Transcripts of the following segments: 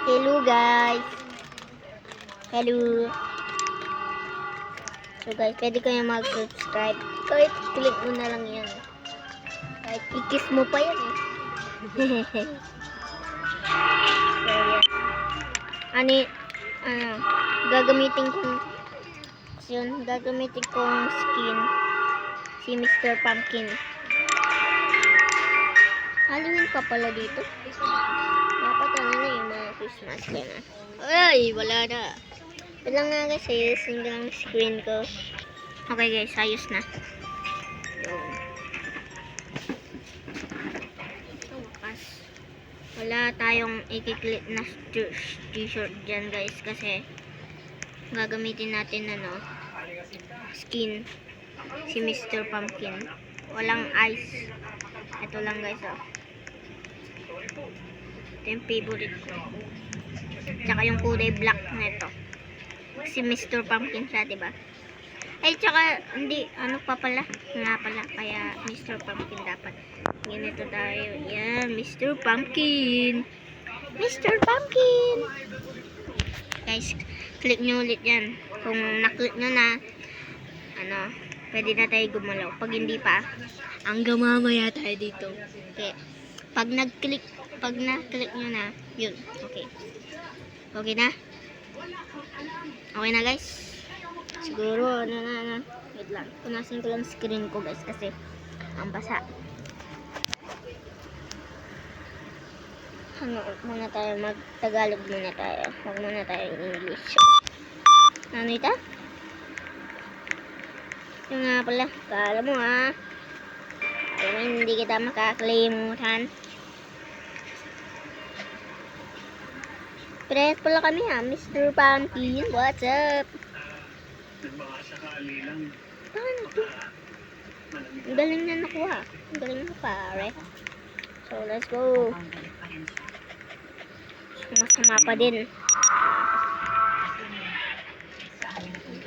Hello guys. Hello. So guys, pwede kayo mag-subscribe. Kahit click mo na lang yan. Kahit i-kiss mo pa yan eh. So yan. Gagamitin kong skin si Mr. Pumpkin. Halloween pa pala dito. Dapat yung mga Christmas ka na. Ay, wala na. Wala nga guys, ayusin ko lang screen ko. Okay guys, ayos na. Wala tayong i-click na t-shirt dyan guys kasi gagamitin natin skin si Mr. Pumpkin. Walang ice. Ito lang guys Ito yung favorite ko. Tsaka yung kulay black na ito. Si Mr. Pumpkin siya, diba? Ay, tsaka hindi, pa pala? Nga pala, kaya Mr. Pumpkin dapat. Ganito tayo. Yan, Mr. Pumpkin. Mr. Pumpkin. Guys, click nyo ulit yan. Kung na-click nyo na, pwede na tayo gumalaw. Pag hindi pa, hanggang mamaya tayo dito. Okay. Pag na-click nyo na, yun. Okay. Okay na? Okay na guys? Siguro, wait lang. Punasin ko lang screen ko guys kasi ang basa. Muna tayo, mag-Tagalog muna tayo. Huwag muna tayo English. Ano ito? Yung nga pala, kala mo alam mo, hindi kita makakalimutan. Press pala kami Mr. Pumpkin. What's up? Paano to? Ang galing na nakuha. Ang galing na pare. So, let's go. Masama pa din.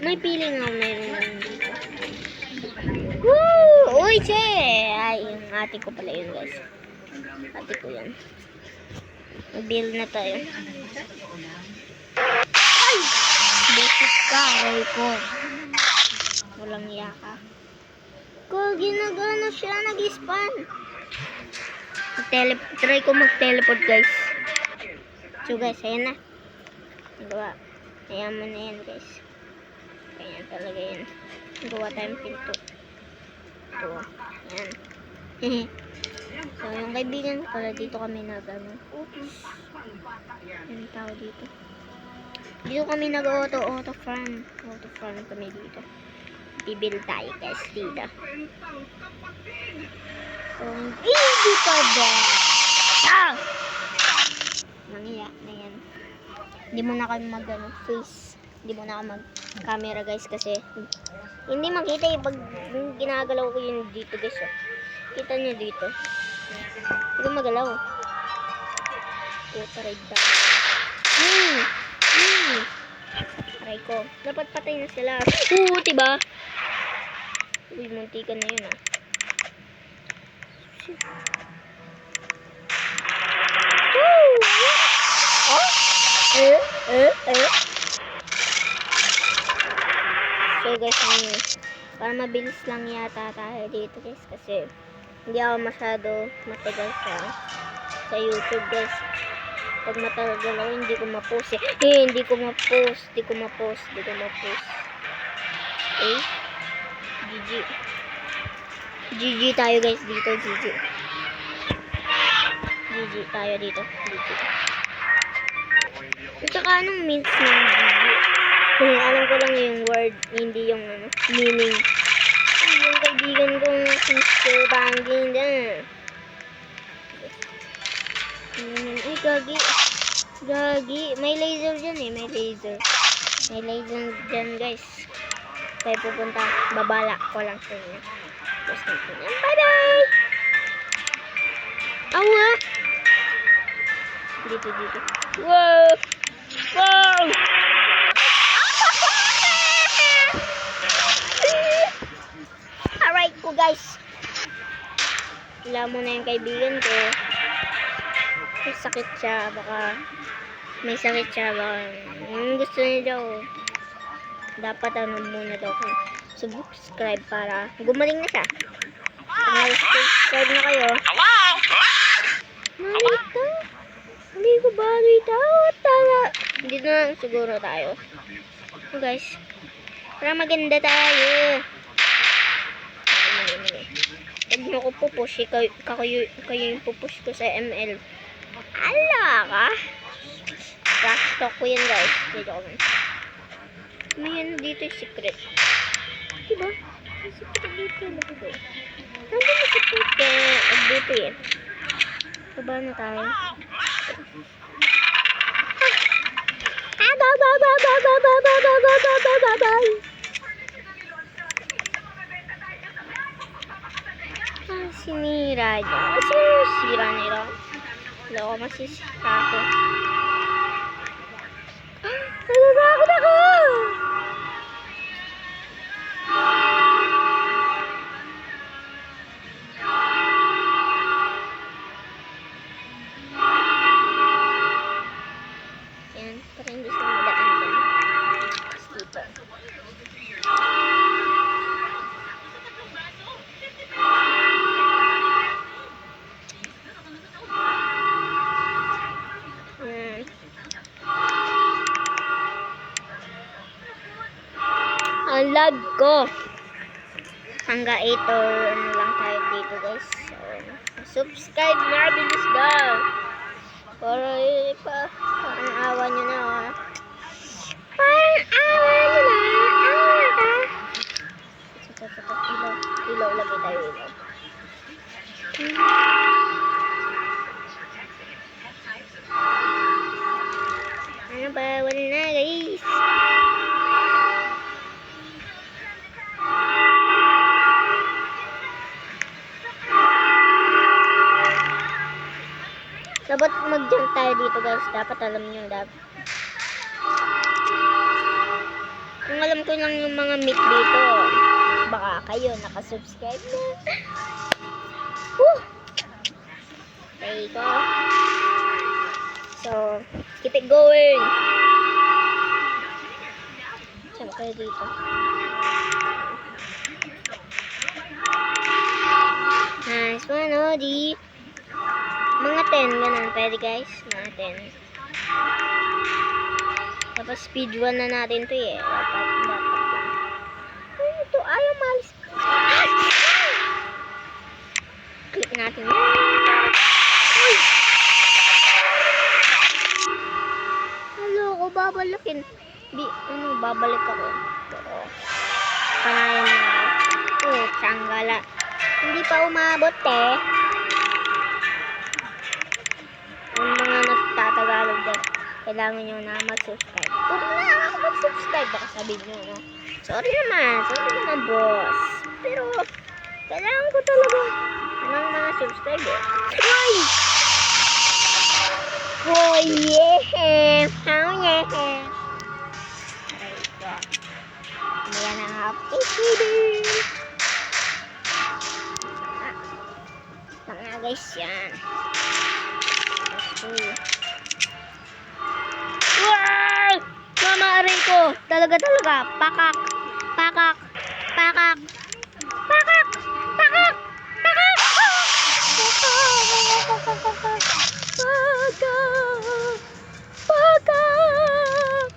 May feeling na mayroon dito. Woo! Uy, che! Ay, yung ate ko pala yun, guys. Ate ko yan. Mag-build na tayo. Ay! Basic ka, Roy ko. Walang yaka. Kung ginagana siya, nag-spawn. Try ko mag-teleport, guys. So, guys, ayan na. Nagawa. Ayan mo na yan, guys. Ayan talaga yan. Nagawa tayong pinto. Ito. Ayan. So, yung kaibigan ko pala, dito kami oops. Yung tao dito. Dito kami nag-auto farm. Auto farm kami dito. Bibil tayo guys dito. So, hindi pa ba? Nangiya na yan. Hindi mo na kami face. Hindi mo na mag-camera guys kasi hindi makita pag ginagalaw ko yun dito guys. Kita nyo dito. Hindi ko magalaw. Taray ba? Taray ko. Dapat patay na sila. Diba? Uy, muntikan na yun So guys, para mabilis lang yata tayo dito guys kasi hindi ako masyado matagal sa YouTube guys. Pag matagal ako hindi ko ma-post hindi ko ma-post. Okay? GG tayo guys dito, GG tayo dito, GG. At saka anong means ng GG? Alam ko lang yung word, hindi yung meaning. Yung kaibigan kong Mr. Pumpkin dyan. Ay, gagi. May laser dyan may laser. May laser dyan guys. Kaya pupunta, babala ko lang sa inyo. Bye-bye! Awa! Dito. Wow! Alright ko guys. Kailangan mo na yung kaibigan ko. Sakit siya, baka may sakit siya ba? Gusto niya daw. Dapat muna daw ko subscribe para gumaling na siya. Kung subscribe na kayo. Malita? Hindi ko ba malita? Tara. Dito na lang siguro tayo. So guys, para maganda tayo. Huwag nyo ko pupush. Kayo yung pupush ko sa ML. Ala ka? Trash talk ko yan guys. Dito ko. May ano dito yung secret. Diba? May secret dito. Nandun yung secret kaya dito eh. Baba na tayo. Sinira niya. Sira nila. Wala ko masisira ko. Natatakot ako! Yan, para hindi sila madaan din. Dito. Ang lag ko. Hanggang 8 or ano lang tayo dito guys. So, subscribe na. Bilis daw. Parang awa nyo na. Parang awa nyo na. Ilaw. Lagay tayo ilaw. Ano ba? Wala na guys. Dapat mag-jump tayo dito guys. Dapat alam nyo. Kung alam ko lang yung mga meet dito, baka kayo nakasubscribe na. There you go. So, keep it going. Jump tayo dito. Nice one, Odi. Mga 10, ganun. Pwede guys. Mga 10. Tapos speed 1 na natin to eh. Dapat lang. Ito, ayaw malis. Click natin. Uy! Hello, ko babalikin. Babalik ako. Pero, panayan na. Tsanggala. Hindi pa umabot eh. Yung mga nagtatagalog dyan, kailangan nyo na mag-subscribe. Huwag na ako mag-subscribe. Baka sabihin nyo, no? Sorry naman, boss. Pero, kailangan ko talaga ng mga subscriber. Hoy! Oh, yeah! Oh, yeah! Ayan ang update. Mga guys, yan. Wow! Mama aray ko. Talaga. Pakak. Pakak. Pakak. Pakak. Pakak. Pakak. Pakak.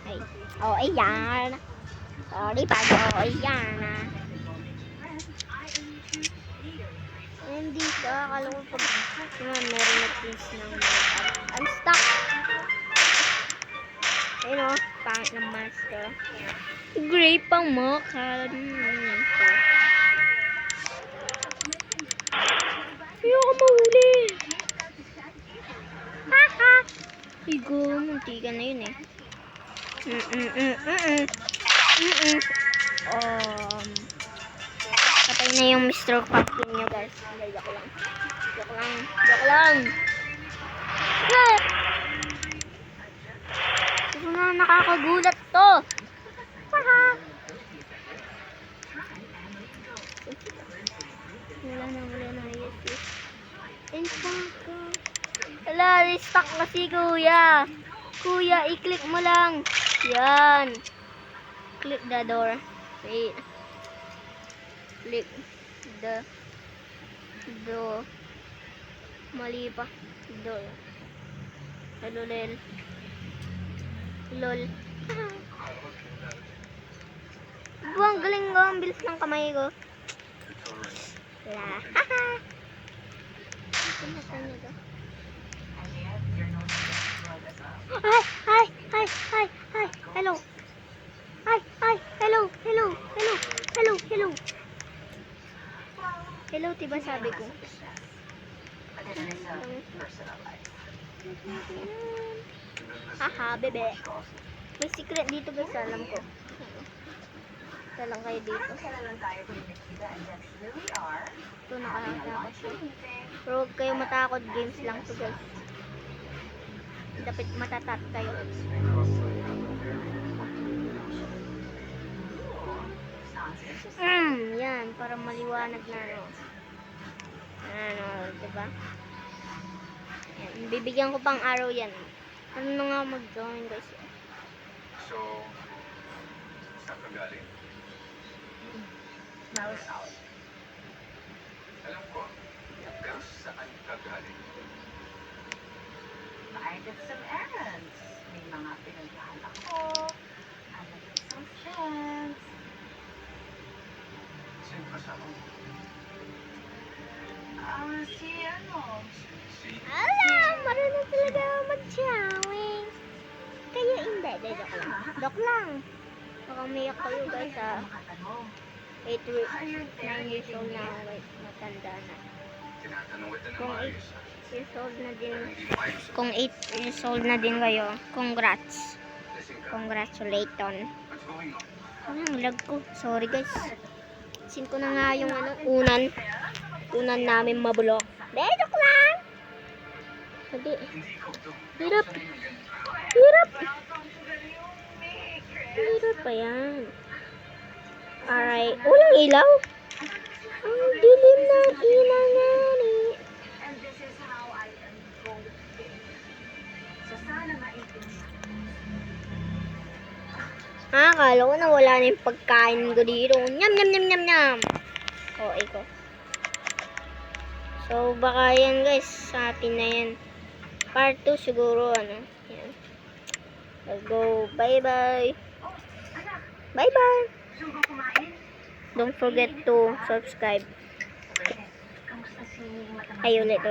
Ay. Oh, ayan. Sorry, ayan. Hindi ka. Akala ko pag meron nag-please ng I'm stuck. Ayun o. Pangit ng master. Gray pang mukha. Ayoko mahuli. Haha. Igo. Muntikan na yun eh. Patay na yung Mr. Pumpkin nyo guys. Joke lang. Ito na nakakagulat to. Haha. Wala na. Yes. Wala, restock na si kuya. Kuya, i-click mo lang. Yan. Click the door. Wait. Click the door. Mali pa. Door. Hello, lel. Lol. Ang galing ko. Ang bilis ng kamay ko. Wala. Hi. Hello. Hi. Hello. Hello, diba sabi ko? Haha, bebe. May secret dito guys, alam ko. Isa lang kayo dito. Ito, nakakatakot siya. Pero huwag kayo matakot, games lang to guys. Dapat matatat kayo. Yan, para maliwanag na diba? Yan, bibigyan ko pang araw yan. Ano na nga mag-join guys? So, saan ka galing? Alam ko, pero saan ka galing? I did some errands. May mga pinuntahan ako. I met some friends. Sino kasama mo? Si... Alam, marunong talaga mag-chowing. Kaya hindi, joke lang. Joke lang. Baka umiyak kayo guys ha. 9 years old na ako guys. Matanda na. Tinatanong kita ng Kung maayos. 8 years old na din. Pero hindi mo ayos. Kung 8 years old na din kayo, congrats. Lasing ka. Congratulations. What's going on? Ang lag ko. Sorry guys. Sin ko na nga yung unan namin mabulok. Joke lang. Hindi. Hindi ikaw to. Hirap. Sanay ng ganito. Hirap pa yan. Alright. Walang ilaw. Ang dilim na inangani. And this is how I am going to be. So sana maintindihan. Akala ko na wala na yung pagkain ko dito. Nyam. O, ikaw. So, baka yan guys. Sa atin na yan. Part 2 siguro, Yan. Let's go. Bye-bye. Bye-bye. Sugo kumain? Don't forget to subscribe. Kamusta si Matang? Ay, ulit.